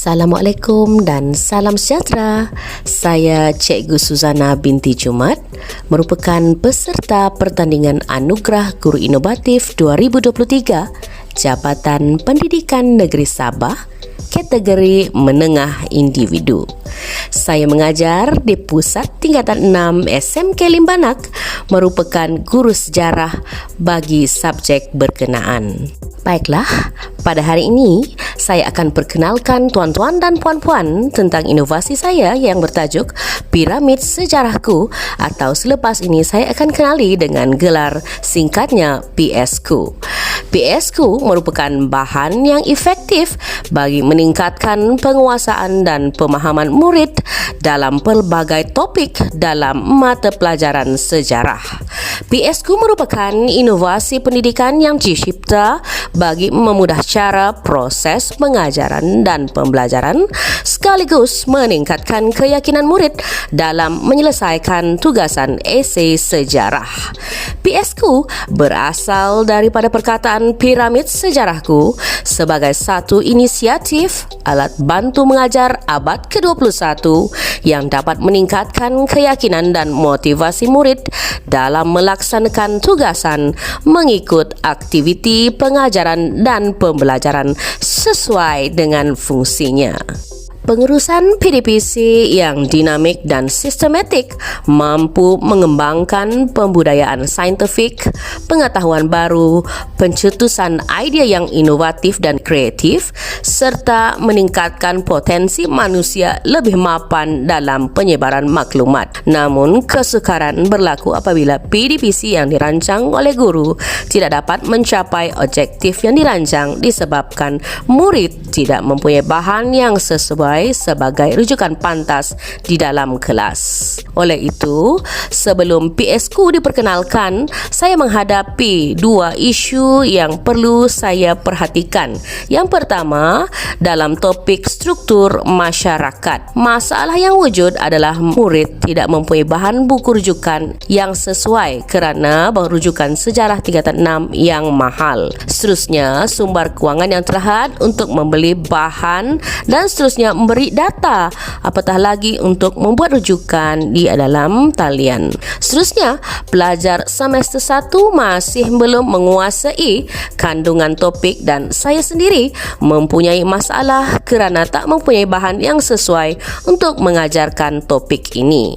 Assalamualaikum dan salam sejahtera. Saya Cikgu Suzana binti Jumat, merupakan peserta pertandingan Anugerah Guru Inovatif 2023 Jabatan Pendidikan Negeri Sabah, kategori menengah individu. Saya mengajar di Pusat Tingkatan 6 SMK Limbanak, merupakan guru sejarah bagi subjek berkenaan. Baiklah, pada hari ini saya akan perkenalkan tuan-tuan dan puan-puan tentang inovasi saya yang bertajuk Piramid Sejarahku, atau selepas ini saya akan kenali dengan gelar singkatnya PSku. PSku merupakan bahan yang efektif bagi meningkatkan penguasaan dan pemahaman murid dalam pelbagai topik dalam mata pelajaran sejarah. PSku merupakan inovasi pendidikan yang dicipta bagi memudah cara proses pengajaran dan pembelajaran, sekaligus meningkatkan keyakinan murid dalam menyelesaikan tugasan esei sejarah. PSku berasal daripada perkataan piramid sejarahku sebagai satu inisiatif alat bantu mengajar abad ke-21 yang dapat meningkatkan keyakinan dan motivasi murid dalam melaksanakan tugasan mengikut aktiviti pengajaran dan pembelajaran sesuai dengan fungsinya. Pengurusan PDPC yang dinamik dan sistematik mampu mengembangkan pembudayaan saintifik, pengetahuan baru, pencetusan idea yang inovatif dan kreatif, serta meningkatkan potensi manusia lebih mapan dalam penyebaran maklumat. Namun, kesukaran berlaku apabila PDPC yang dirancang oleh guru tidak dapat mencapai objektif yang dirancang disebabkan murid tidak mempunyai bahan yang sesuai sebagai rujukan pantas di dalam kelas. Oleh itu, sebelum PSku diperkenalkan, saya menghadapi dua isu yang perlu saya perhatikan. Yang pertama, dalam topik struktur masyarakat. Masalah yang wujud adalah murid tidak mempunyai bahan buku rujukan yang sesuai kerana bahan rujukan sejarah tingkatan 6 yang mahal. Seterusnya, sumber kewangan yang terhad untuk membeli bahan dan seterusnya memberi data, apatah lagi untuk membuat rujukan di dalam talian. Seterusnya, pelajar semester 1 masih belum menguasai kandungan topik dan saya sendiri mempunyai masalah kerana tak mempunyai bahan yang sesuai untuk mengajarkan topik ini.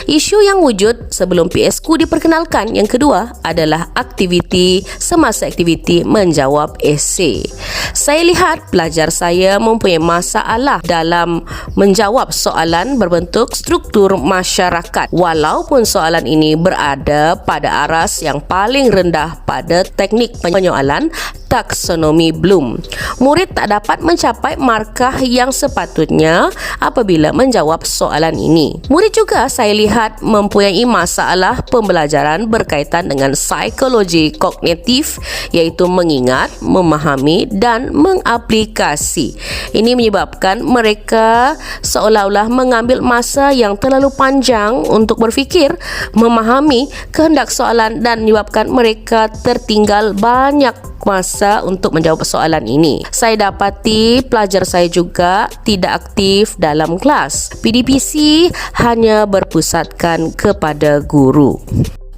Isu yang wujud sebelum PSku diperkenalkan yang kedua adalah aktiviti semasa aktiviti menjawab esei. Saya lihat pelajar saya mempunyai masalah dalam menjawab soalan berbentuk struktur masyarakat, walaupun soalan ini berada pada aras yang paling rendah pada teknik penyoalan taksonomi Bloom. Murid tak dapat mencapai markah yang sepatutnya apabila menjawab soalan ini. Murid juga saya lihat mempunyai masalah pembelajaran berkaitan dengan psikologi kognitif, iaitu mengingat, memahami dan mengaplikasi. Ini menyebabkan mereka seolah-olah mengambil masa yang terlalu panjang untuk berfikir, memahami kehendak soalan dan menyebabkan mereka tertinggal banyak masa untuk menjawab soalan ini. Saya dapati pelajar saya juga tidak aktif dalam kelas. PDPC hanya berpusatkan kepada guru.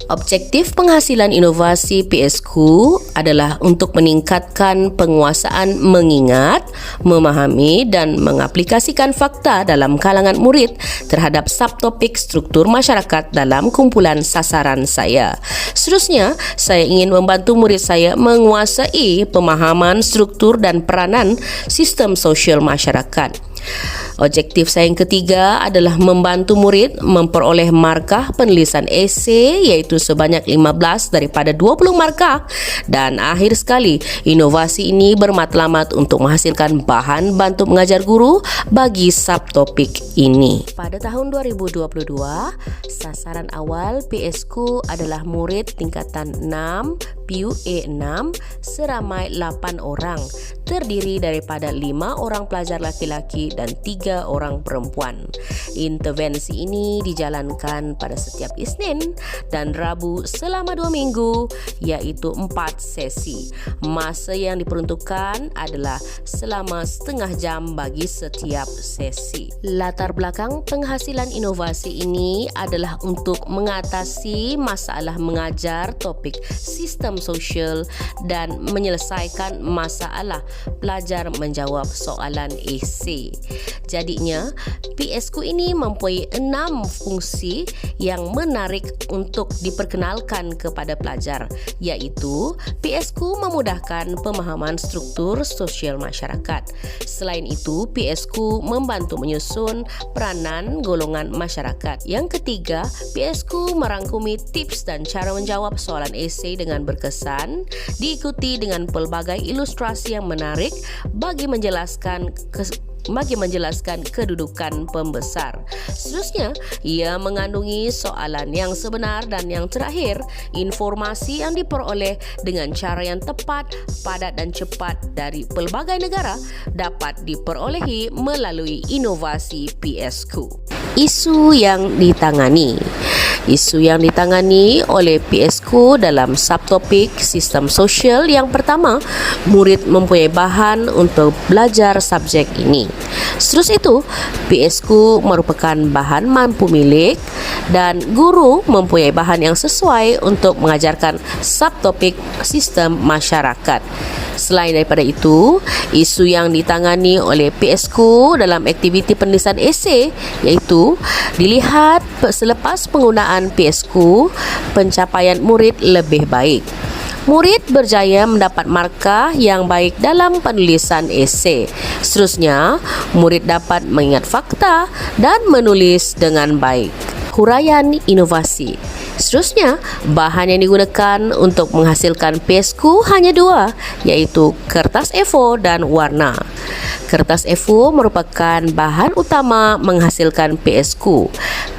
Objektif penghasilan inovasi PSku adalah untuk meningkatkan penguasaan mengingat, memahami dan mengaplikasikan fakta dalam kalangan murid terhadap subtopik struktur masyarakat dalam kumpulan sasaran saya. Seterusnya, saya ingin membantu murid saya menguasai pemahaman struktur dan peranan sistem sosial masyarakat. Objektif saya yang ketiga adalah membantu murid memperoleh markah penulisan esei, iaitu sebanyak 15 daripada 20 markah. Dan akhir sekali, inovasi ini bermatlamat untuk menghasilkan bahan bantu mengajar guru bagi subtopik ini. Pada tahun 2022, sasaran awal PSku adalah murid tingkatan 6 PUA 6 seramai 8 orang, terdiri daripada 5 orang pelajar laki-laki dan 3 orang perempuan. Intervensi ini dijalankan pada setiap Isnin dan Rabu selama 2 minggu, iaitu 4 sesi. Masa yang diperuntukkan adalah selama setengah jam bagi setiap sesi. Latar belakang penghasilan inovasi ini adalah untuk mengatasi masalah mengajar topik sistem sosial dan menyelesaikan masalah pelajar menjawab soalan esei. Jadinya, PSQ ini mempunyai 6 fungsi yang menarik untuk diperkenalkan kepada pelajar, iaitu PSQ memudahkan pemahaman struktur sosial masyarakat. Selain itu, PSQ membantu menyusun peranan golongan masyarakat. Yang ketiga, PSQ merangkumi tips dan cara menjawab soalan esei dengan berkesan, diikuti dengan pelbagai ilustrasi yang menarik bagi menjelaskan kedudukan pembesar. Seterusnya, ia mengandungi soalan yang sebenar dan yang terakhir, informasi yang diperoleh dengan cara yang tepat, padat dan cepat dari pelbagai negara dapat diperolehi melalui inovasi PSQ. Isu yang ditangani. Isu yang ditangani oleh PSQ dalam subtopik sistem sosial yang pertama, murid mempunyai bahan untuk belajar subjek ini. Seterusnya itu, PSQ merupakan bahan mampu milik dan guru mempunyai bahan yang sesuai untuk mengajarkan subtopik sistem masyarakat. Selain daripada itu, isu yang ditangani oleh PSQ dalam aktiviti penulisan esei iaitu dilihat selepas penggunaan PSQ, pencapaian murid lebih baik. Murid berjaya mendapat markah yang baik dalam penulisan esei. Seterusnya, murid dapat mengingat fakta dan menulis dengan baik. Huraian inovasi. Seterusnya, bahan yang digunakan untuk menghasilkan PSQ hanya 2, iaitu kertas A4 dan warna. Kertas A4 merupakan bahan utama menghasilkan PSQ.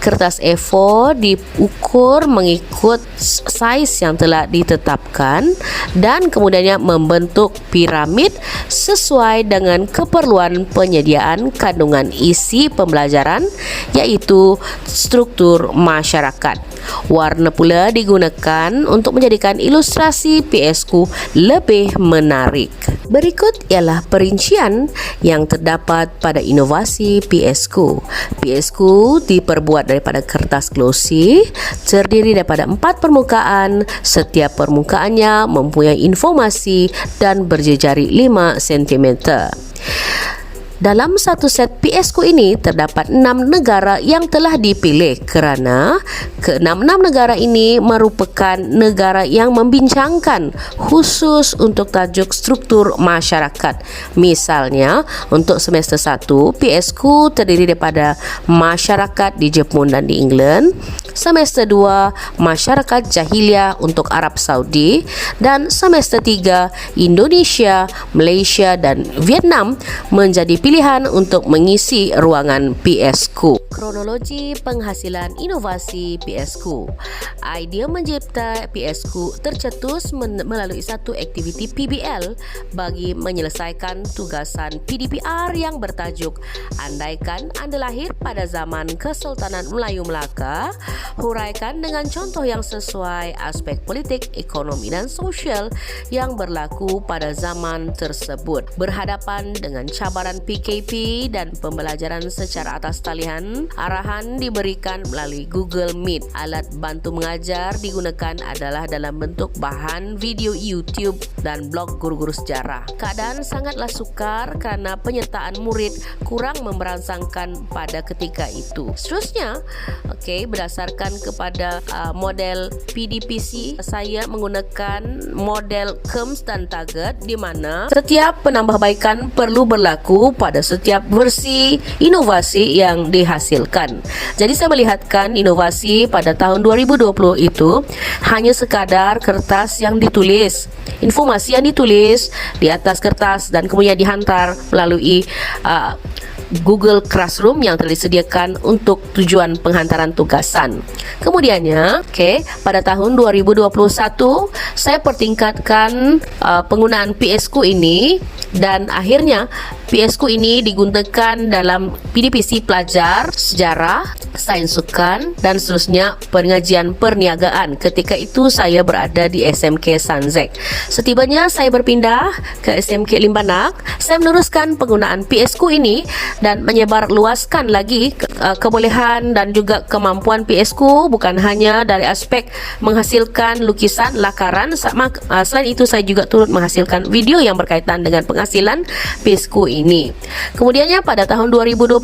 Kertas A4 diukur mengikut saiz yang telah ditetapkan dan kemudiannya membentuk piramid sesuai dengan keperluan penyediaan kandungan isi pembelajaran, iaitu struktur masyarakat. Warna pula digunakan untuk menjadikan ilustrasi PSQ lebih menarik. Berikut ialah perincian yang terdapat pada inovasi PSQ. PSQ diperbuat daripada kertas glossy, terdiri daripada 4 permukaan. Setiap permukaannya mempunyai informasi dan berjejari 5 cm. Dalam satu set PSQ ini terdapat 6 negara yang telah dipilih kerana ke-6 negara ini merupakan negara yang membincangkan khusus untuk tajuk struktur masyarakat. Misalnya, untuk semester 1, PSQ terdiri daripada masyarakat di Jepun dan di England. Semester 2, masyarakat jahiliah untuk Arab Saudi, dan semester 3, Indonesia, Malaysia dan Vietnam menjadi pilihan untuk mengisi ruangan PSQ. Kronologi penghasilan inovasi PSQ. Idea mencipta PSQ tercetus melalui satu aktiviti PBL bagi menyelesaikan tugasan PDPR yang bertajuk Andaikan Anda Lahir pada Zaman Kesultanan Melayu Melaka, huraikan dengan contoh yang sesuai aspek politik, ekonomi dan sosial yang berlaku pada zaman tersebut. Berhadapan dengan cabaran PKP dan pembelajaran secara atas talian, arahan diberikan melalui Google Meet. Alat bantu mengajar digunakan adalah dalam bentuk bahan video YouTube dan blog guru-guru sejarah. Keadaan sangatlah sukar kerana penyertaan murid kurang memberangsangkan pada ketika itu. Seterusnya, berdasarkan kepada model PDPC, saya menggunakan model KEMS dan target di mana setiap penambahbaikan perlu berlaku pada setiap versi inovasi yang dihasilkan. Jadi saya melihatkan inovasi pada tahun 2020 itu hanya sekadar kertas yang ditulis, informasi yang ditulis di atas kertas dan kemudian dihantar melalui Google Classroom yang telah disediakan untuk tujuan penghantaran tugasan. Kemudiannya, pada tahun 2021 saya pertingkatkan penggunaan PSQ ini, dan akhirnya PSQ ini digunakan dalam PDPC pelajar sejarah, sains sukan dan seterusnya pengajian perniagaan. Ketika itu saya berada di SMK Sanzek. Setibanya saya berpindah ke SMK Limbanak, saya meneruskan penggunaan PSQ ini dan menyebarluaskan lagi kebolehan dan juga kemampuan PSQ, bukan hanya dari aspek menghasilkan lukisan, lakaran. Selain itu saya juga turut menghasilkan video yang berkaitan dengan penghasilan PSQ ini. Kemudiannya pada tahun 2022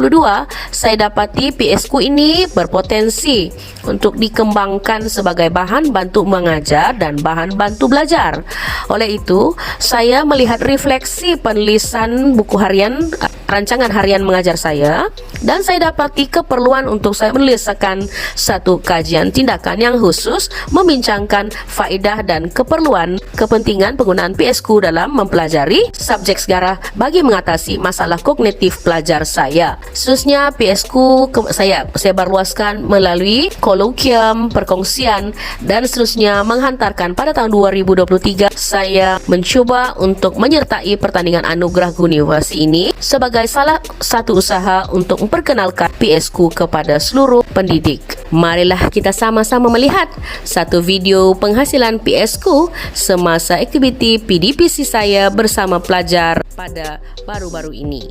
saya dapati PSQ ini berpotensi untuk dikembangkan sebagai bahan bantu mengajar dan bahan bantu belajar. Oleh itu, saya melihat refleksi penulisan buku harian, rancangan harian mengajar saya, dan saya dapati keperluan untuk saya menuliskan satu kajian tindakan yang khusus membincangkan faedah dan kepentingan penggunaan PSQ dalam mempelajari subjek sejarah bagi mengatasi masalah kognitif pelajar saya. Seterusnya PSQ saya sebarluaskan melalui kolokium, perkongsian dan seterusnya menghantarkan pada tahun 2023 saya mencuba untuk menyertai pertandingan anugerah Guniwasi ini sebagai salah satu usaha untuk memperkenalkan PSQ kepada seluruh pendidik. Marilah kita sama-sama melihat satu video penghasilan PSQ semasa aktiviti PDPC saya bersama pelajar pada baru-baru ini.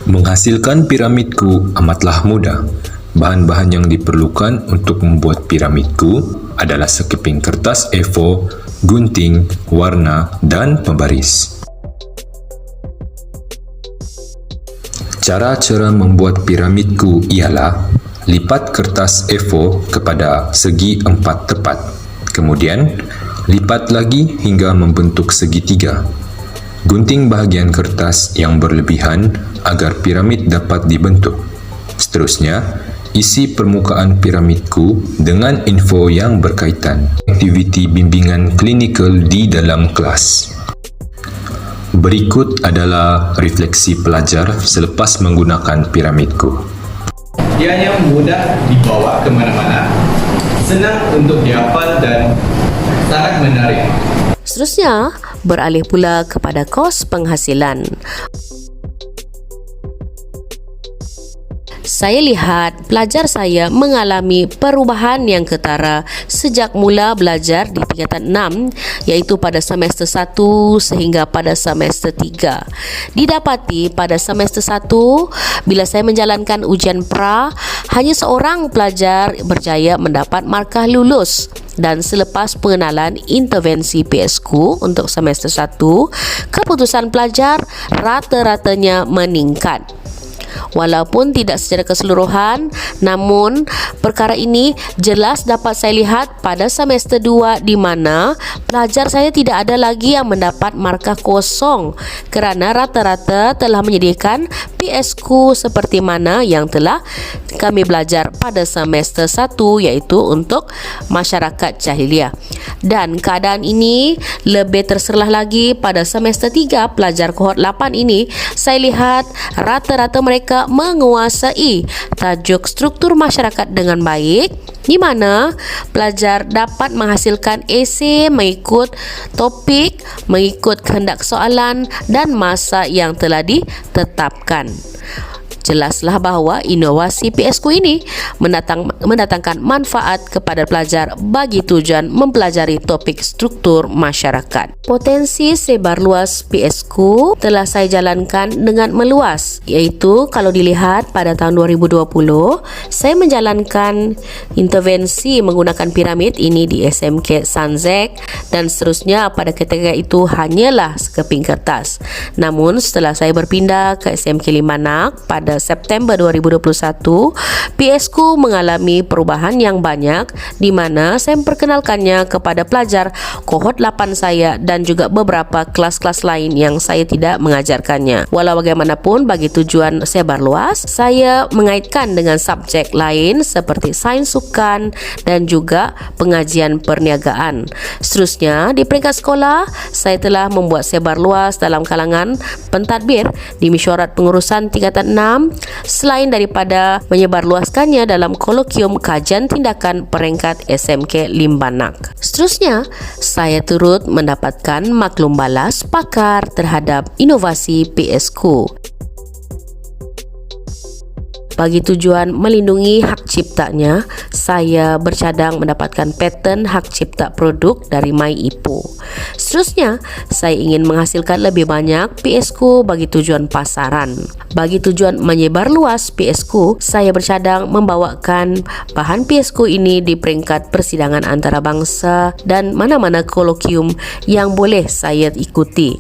Menghasilkan piramidku amatlah mudah. Bahan-bahan yang diperlukan untuk membuat piramidku adalah sekeping kertas A4, gunting, warna, dan pembaris. Cara-cara membuat piramidku ialah lipat kertas A4 kepada segi 4 tepat. Kemudian, lipat lagi hingga membentuk segitiga. Gunting bahagian kertas yang berlebihan agar piramid dapat dibentuk. Seterusnya, isi permukaan piramidku dengan info yang berkaitan. Aktiviti bimbingan klinikal di dalam kelas. Berikut adalah refleksi pelajar selepas menggunakan piramidku. Ianya mudah dibawa ke mana-mana, senang untuk dihafal dan sangat menarik. Seterusnya, beralih pula kepada kos penghasilan. Saya lihat pelajar saya mengalami perubahan yang ketara sejak mula belajar di tingkatan 6, iaitu pada semester 1 sehingga pada semester 3. Didapati pada semester 1, bila saya menjalankan ujian pra, hanya seorang pelajar berjaya mendapat markah lulus. Dan selepas pengenalan intervensi PSQ untuk semester 1, keputusan pelajar rata-ratanya meningkat. Walaupun tidak secara keseluruhan, namun perkara ini jelas dapat saya lihat pada semester 2 di mana pelajar saya tidak ada lagi yang mendapat markah kosong kerana rata-rata telah menyediakan PSQ seperti mana yang telah kami belajar pada semester 1, iaitu untuk masyarakat jahiliah. Dan keadaan ini lebih terserlah lagi pada semester 3 pelajar kohort 8 ini. Saya lihat rata-rata mereka menguasai tajuk struktur masyarakat dengan baik, di mana pelajar dapat menghasilkan esei mengikut topik, mengikut kehendak soalan dan masa yang telah ditetapkan. Jelaslah bahawa inovasi PSQ ini mendatangkan manfaat kepada pelajar bagi tujuan mempelajari topik struktur masyarakat. Potensi sebar luas PSQ telah saya jalankan dengan meluas, iaitu kalau dilihat pada tahun 2020, saya menjalankan intervensi menggunakan piramid ini di SMK Sanzek dan seterusnya pada ketika itu hanyalah sekeping kertas. Namun setelah saya berpindah ke SMK Limbanak pada pada September 2021, PSku mengalami perubahan yang banyak di mana saya memperkenalkannya kepada pelajar kohort 8 saya dan juga beberapa kelas-kelas lain yang saya tidak mengajarkannya. Walau bagaimanapun, bagi tujuan sebar luas, saya mengaitkan dengan subjek lain seperti sains sukan dan juga pengajian perniagaan. Seterusnya, di peringkat sekolah, saya telah membuat sebar luas dalam kalangan pentadbir di mesyuarat pengurusan tingkatan 6 selain daripada menyebarluaskannya dalam kolokium kajian tindakan peringkat SMK Limbanak. Seterusnya, saya turut mendapatkan maklum balas pakar terhadap inovasi PSku. Bagi tujuan melindungi hak ciptanya, saya bercadang mendapatkan paten hak cipta produk dari MyIPO. Seterusnya, saya ingin menghasilkan lebih banyak PSku bagi tujuan pasaran. Bagi tujuan menyebar luas PSku, saya bercadang membawakan bahan PSku ini di peringkat persidangan antarabangsa dan mana-mana kolokium yang boleh saya ikuti.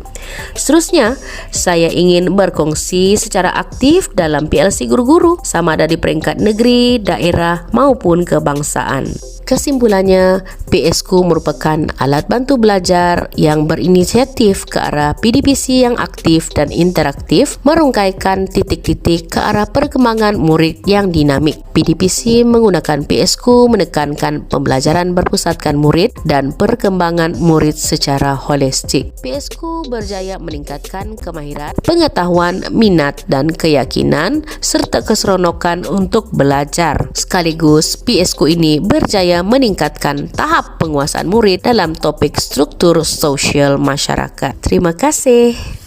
Seterusnya, saya ingin berkongsi secara aktif dalam PLC guru-guru sama ada di peringkat negeri, daerah maupun kebangsaan. Kesimpulannya, PSku merupakan alat bantu belajar yang berinisiatif ke arah PDPC yang aktif dan interaktif, merungkaikan titik-titik ke arah perkembangan murid yang dinamik. PDPC menggunakan PSku menekankan pembelajaran berpusatkan murid dan perkembangan murid secara holistik. PSku berjaya meningkatkan kemahiran, pengetahuan, minat dan keyakinan serta keseronokan untuk belajar. Sekaligus, PSku ini berjaya meningkatkan tahap penguasaan murid dalam topik struktur sosial masyarakat. Terima kasih.